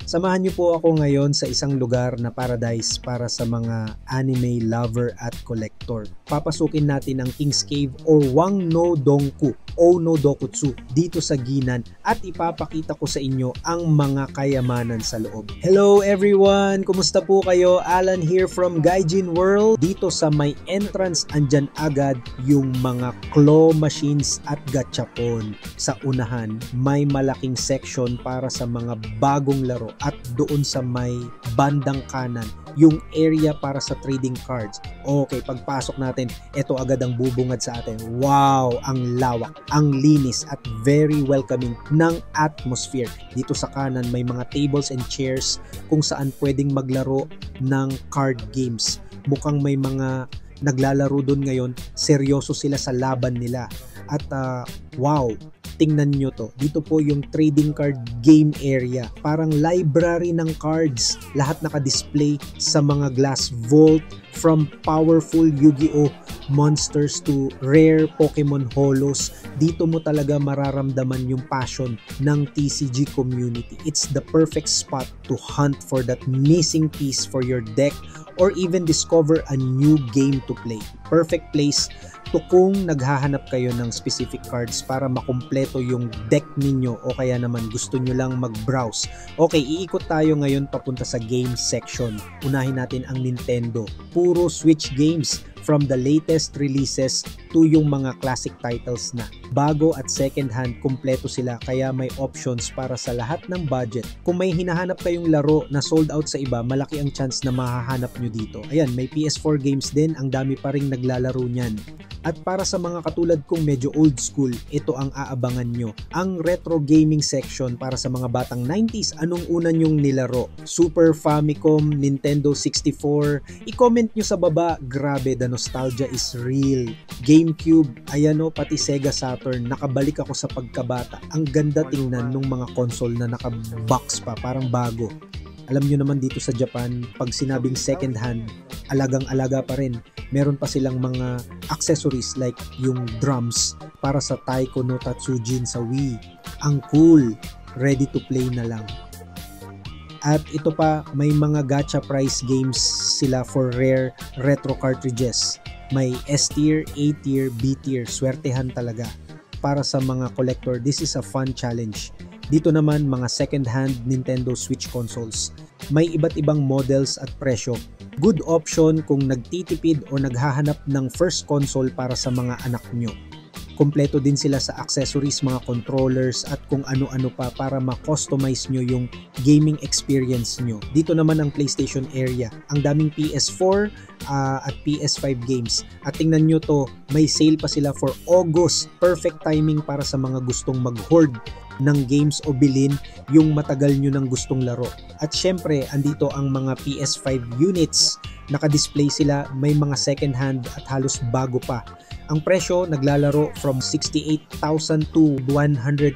Samahan niyo po ako ngayon sa isang lugar na paradise para sa mga anime lover at collector. Papasukin natin ang King's Cave o Wang-no-Dongku o no-Dokutsu dito sa Ginan at ipapakita ko sa inyo ang mga kayamanan sa loob. Hello everyone! Kumusta po kayo? Alan here from Gaijin World. Dito sa may entrance andyan agad yung mga claw machines at gachapon. Sa unahan, may malaking section para sa mga bagong laro at doon sa may bandang kanan yung area para sa trading cards. Okay, pagpasok natin, ito agad ang bubungad sa atin. Wow, ang lawak, ang linis at very welcoming ng atmosphere. Dito sa kanan may mga tables and chairs kung saan pwedeng maglaro ng card games. Mukhang may mga naglalaro doon ngayon, seryoso sila sa laban nila. At wow, tingnan nyo to. Dito po yung trading card game area. Parang library ng cards. Lahat naka-display sa mga glass vault, from powerful Yu-Gi-Oh monsters to rare Pokemon holos. Dito mo talaga mararamdaman yung passion ng TCG community. It's the perfect spot to hunt for that missing piece for your deck or even discover a new game to play. Perfect place to kung naghahanap kayo ng specific cards para makumpleto yung deck ninyo o kaya naman gusto nyo lang mag-browse. Okay, iikot tayo ngayon papunta sa game section. Unahin natin ang Nintendo. Puro Switch games, from the latest releases to yung mga classic titles na. Bago at second hand, kumpleto sila kaya may options para sa lahat ng budget. Kung may hinahanap kayong laro na sold out sa iba, malaki ang chance na mahahanap nyo dito. Ayan, may PS4 games din, ang dami pa ring naglalaro niyan. At para sa mga katulad kong medyo old school, ito ang aabangan nyo. Ang retro gaming section para sa mga batang 90s, anong una nyong nilaro? Super Famicom, Nintendo 64? I-comment nyo sa baba, grabe, the nostalgia is real. GameCube, ayan o, pati Sega Saturn, nakabalik ako sa pagkabata. Ang ganda tingnan nung mga console na naka-box pa, parang bago. Alam nyo naman dito sa Japan, pag sinabing second hand, alagang-alaga pa rin. Meron pa silang mga accessories like yung drums para sa Taiko no Tatsujin sa Wii. Ang cool, ready to play na lang. At ito pa, may mga gacha prize games sila for rare retro cartridges. May S tier, A tier, B tier, swertehan talaga. Para sa mga collector, this is a fun challenge. Dito naman, mga second-hand Nintendo Switch consoles. May iba't ibang models at presyo. Good option kung nagtitipid o naghahanap ng first console para sa mga anak nyo. Kompleto din sila sa accessories, mga controllers at kung ano-ano pa para ma-customize nyo yung gaming experience nyo. Dito naman ang PlayStation area. Ang daming PS4 at PS5 games. At tingnan nyo to, may sale pa sila for August. Perfect timing para sa mga gustong mag-hoard ng games o bilhin yung matagal nyo ng gustong laro. At syempre, andito ang mga PS5 units. Naka-display sila, may mga second hand at halos bago pa. Ang presyo naglalaro from 68,000 to 108,000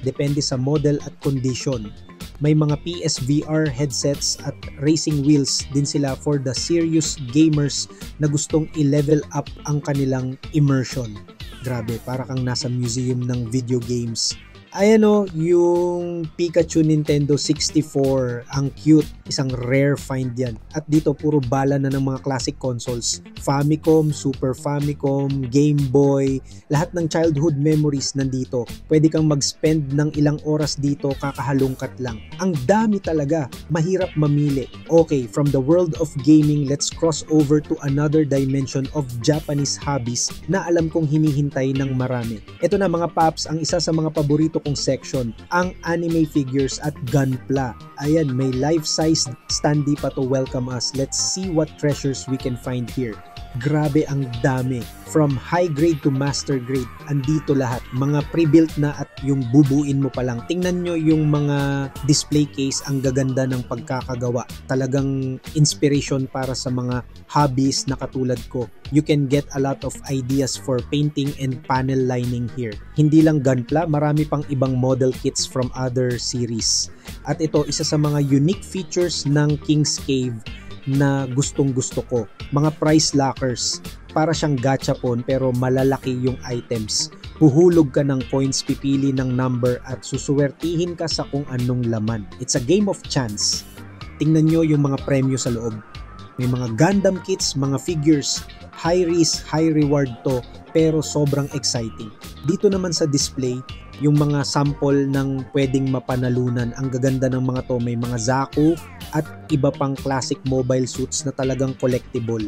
depende sa model at condition. May mga PSVR headsets at racing wheels din sila for the serious gamers na gustong i-level up ang kanilang immersion. Grabe, para kang nasa museum ng video games. Ayan o, yung Pikachu Nintendo 64, ang cute, isang rare find yan. At dito puro bala na ng mga classic consoles, Famicom, Super Famicom, Game Boy, lahat ng childhood memories nandito. Pwede kang mag-spend ng ilang oras dito, kakahalungkat lang. Ang dami talaga, mahirap mamili. Okay, from the world of gaming, let's cross over to another dimension of Japanese hobbies na alam kong hinihintay ng marami. Ito na mga paps, ang isa sa mga paborito kong section, ang anime figures at gunpla. Ayan, may life-size standee pa to welcome us. Let's see what treasures we can find here. Grabe ang dami. From high grade to master grade, andito lahat. Mga pre-built na at yung bubuin mo pa lang. Tingnan nyo yung mga display case, ang gaganda ng pagkakagawa. Talagang inspiration para sa mga hobbies na katulad ko. You can get a lot of ideas for painting and panel lining here. Hindi lang gunpla, marami pang ibang model kits from other series. At ito, isa sa mga unique features ng King's Cave na gustong gusto ko. Mga price lockers. Para siyang gachapon pero malalaki yung items. Huhulog ka ng coins, pipili ng number at susuwertihin ka sa kung anong laman. It's a game of chance. Tingnan nyo yung mga premyo sa loob. May mga Gundam kits, mga figures, high risk, high reward to, pero sobrang exciting. Dito naman sa display, yung mga sample ng pwedeng mapanalunan. Ang gaganda ng mga to, may mga Zaku at iba pang classic mobile suits na talagang collectible.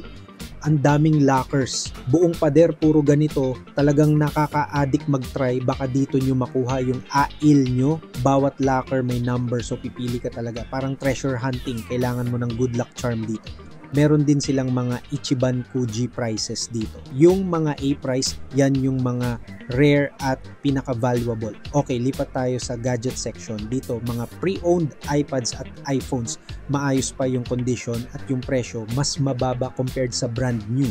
Ang daming lockers, buong pader puro ganito, talagang nakaka-addict mag-try, baka dito nyo makuha yung AIL nyo. Bawat locker may number, so pipili ka talaga. Parang treasure hunting, kailangan mo ng good luck charm dito. Meron din silang mga Ichiban Kuji prices dito. Yung mga A price, yan yung mga rare at pinaka-valuable. Okay, lipat tayo sa gadget section. Dito, mga pre-owned iPads at iPhones. Maayos pa yung condition at yung presyo mas mababa compared sa brand new.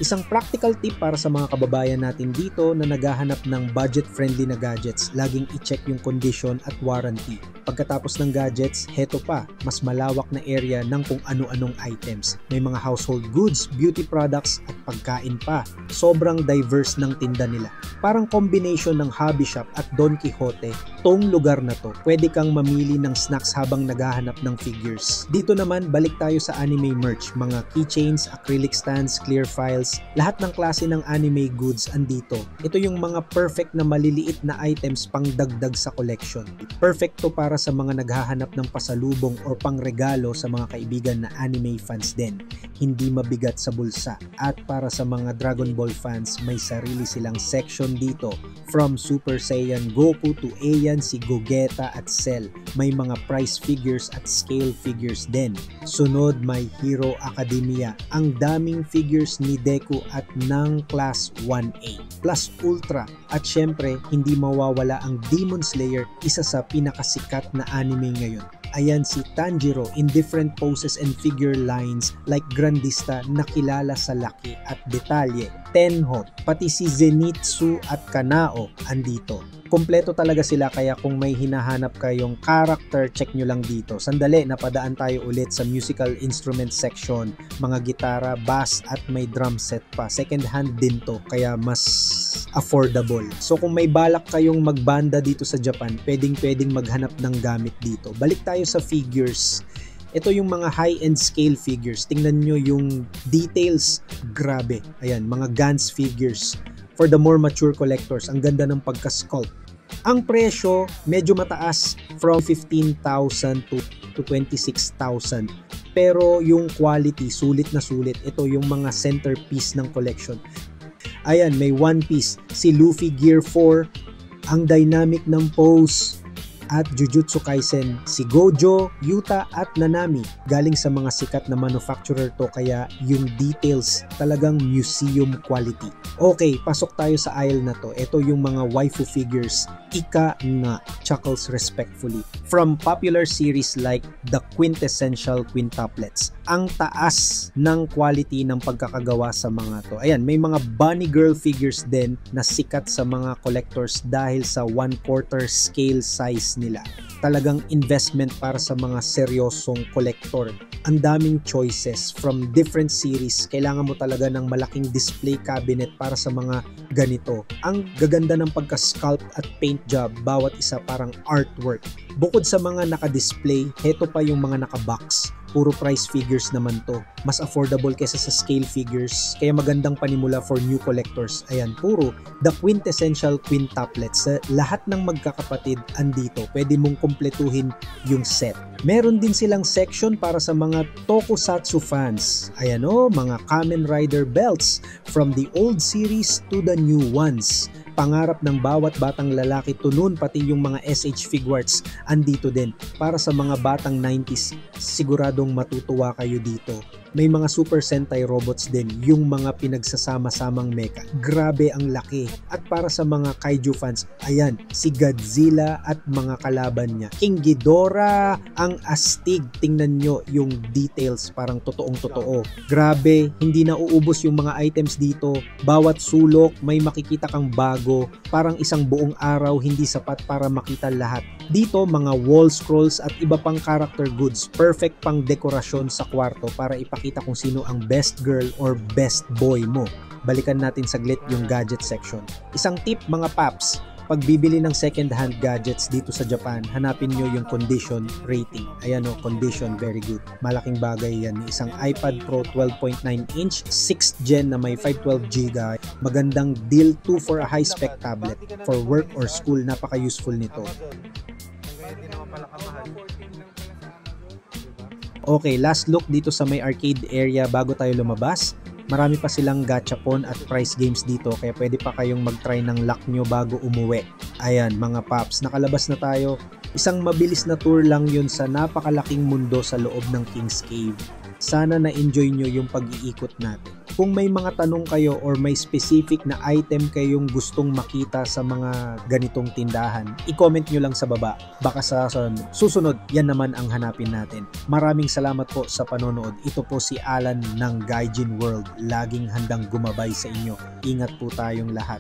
Isang practical tip para sa mga kababayan natin dito na naghahanap ng budget-friendly na gadgets, laging i-check yung condition at warranty. Pagkatapos ng gadgets, heto pa, mas malawak na area ng kung ano-anong items. May mga household goods, beauty products at pagkain pa. Sobrang diverse ng tinda nila. Parang combination ng hobby shop at Don Quixote. Tong lugar na to, pwede kang mamili ng snacks habang naghahanap ng figures. Dito naman, balik tayo sa anime merch. Mga keychains, acrylic stands, clear files, lahat ng klase ng anime goods andito. Ito yung mga perfect na maliliit na items pang dagdag sa collection. Perfect to para sa mga naghahanap ng pasalubong or pangregalo sa mga kaibigan na anime fans din. Hindi mabigat sa bulsa. At para sa mga Dragon Ball fans, may sarili silang section dito. From Super Saiyan Goku to Ayan, si Gogeta at Cell. May mga price figures at scale figures din. Sunod, My Hero Academia. Ang daming figures ni Deku at ng Class 1A. Plus Ultra. At syempre, hindi mawawala ang Demon Slayer, isa sa pinakasikat na anime ngayon. Ayan si Tanjiro in different poses and figure lines like Grandista na kilala sa laki at detalye. Tenho, pati si Zenitsu at Kanao andito. Kompleto talaga sila, kaya kung may hinahanap kayong character, check nyo lang dito. Sandali, napadaan tayo ulit sa musical instrument section. Mga gitara, bass at may drum set pa. Second hand din to, kaya mas affordable. So kung may balak kayong magbanda dito sa Japan, pwedeng maghanap ng gamit dito. Balik tayo sa figures. Ito yung mga high-end scale figures. Tingnan nyo yung details. Grabe. Ayan, mga Gans figures. For the more mature collectors, ang ganda ng pagka-sculpt. Ang presyo, medyo mataas, from 15,000 to 26,000. Pero yung quality, sulit na sulit. Ito yung mga centerpiece ng collection. Ayan, may One Piece, si Luffy Gear 4, ang dynamic ng pose, at Jujutsu Kaisen, si Gojo, Yuta at Nanami. Galing sa mga sikat na manufacturer to, kaya yung details talagang museum quality. Okay, pasok tayo sa aisle na to. Ito yung mga waifu figures. Ika nga, chuckles respectfully. From popular series like the quintessential quintuplets. Ang taas ng quality ng pagkakagawa sa mga to. Ayan, may mga bunny girl figures din na sikat sa mga collectors dahil sa 1/4 scale size nila. Talagang investment para sa mga seryosong collector. Ang daming choices from different series. Kailangan mo talaga ng malaking display cabinet para sa mga ganito. Ang gaganda ng pagka-sculpt at paint job, bawat isa parang artwork. Bukod sa mga naka-display, heto pa yung mga naka-box. Puro price figures naman to. Mas affordable kaysa sa scale figures, kaya magandang panimula for new collectors. Ayan, puro the quintessential quintuplets. Lahat ng magkakapatid andito. Pwede mong kumpletuhin yung set. Meron din silang section para sa mga tokusatsu fans. Ayan o, mga Kamen Rider belts from the old series to the new ones. Pangarap ng bawat batang lalaki to noon, pati yung mga SH Figuarts andito din. Para sa mga batang 90s, siguradong matutuwa kayo dito. May mga Super Sentai robots din, yung mga pinagsasama-samang mecha. Grabe ang laki. At para sa mga kaiju fans, ayan, si Godzilla at mga kalaban niya. King Ghidorah, ang astig. Tingnan nyo yung details, parang totoong-totoo. Grabe, hindi na uubos yung mga items dito. Bawat sulok, may makikita kang bago. Parang isang buong araw, hindi sapat para makita lahat. Dito, mga wall scrolls at iba pang character goods. Perfect pang dekorasyon sa kwarto para ipakita makita kung sino ang best girl or best boy mo. Balikan natin saglit yung gadget section. Isang tip mga paps, pagbibili ng second-hand gadgets dito sa Japan, hanapin nyo yung condition rating. Ayan o, condition, very good. Malaking bagay yan. Isang iPad Pro 12.9 inch, 6th gen na may 512GB. Magandang deal to for a high-spec tablet. For work or school, napaka-useful nito. Okay, last look dito sa may arcade area bago tayo lumabas. Marami pa silang gachapon at prize games dito kaya pwede pa kayong mag-try ng luck nyo bago umuwi. Ayan mga paps, nakalabas na tayo. Isang mabilis na tour lang yun sa napakalaking mundo sa loob ng King's Cave. Sana na-enjoy nyo yung pag-iikot natin. Kung may mga tanong kayo or may specific na item kayong gustong makita sa mga ganitong tindahan, i-comment nyo lang sa baba. Baka sa susunod, yan naman ang hanapin natin. Maraming salamat po sa panonood. Ito po si Alan ng Gaijin World. Laging handang gumabay sa inyo. Ingat po tayong lahat.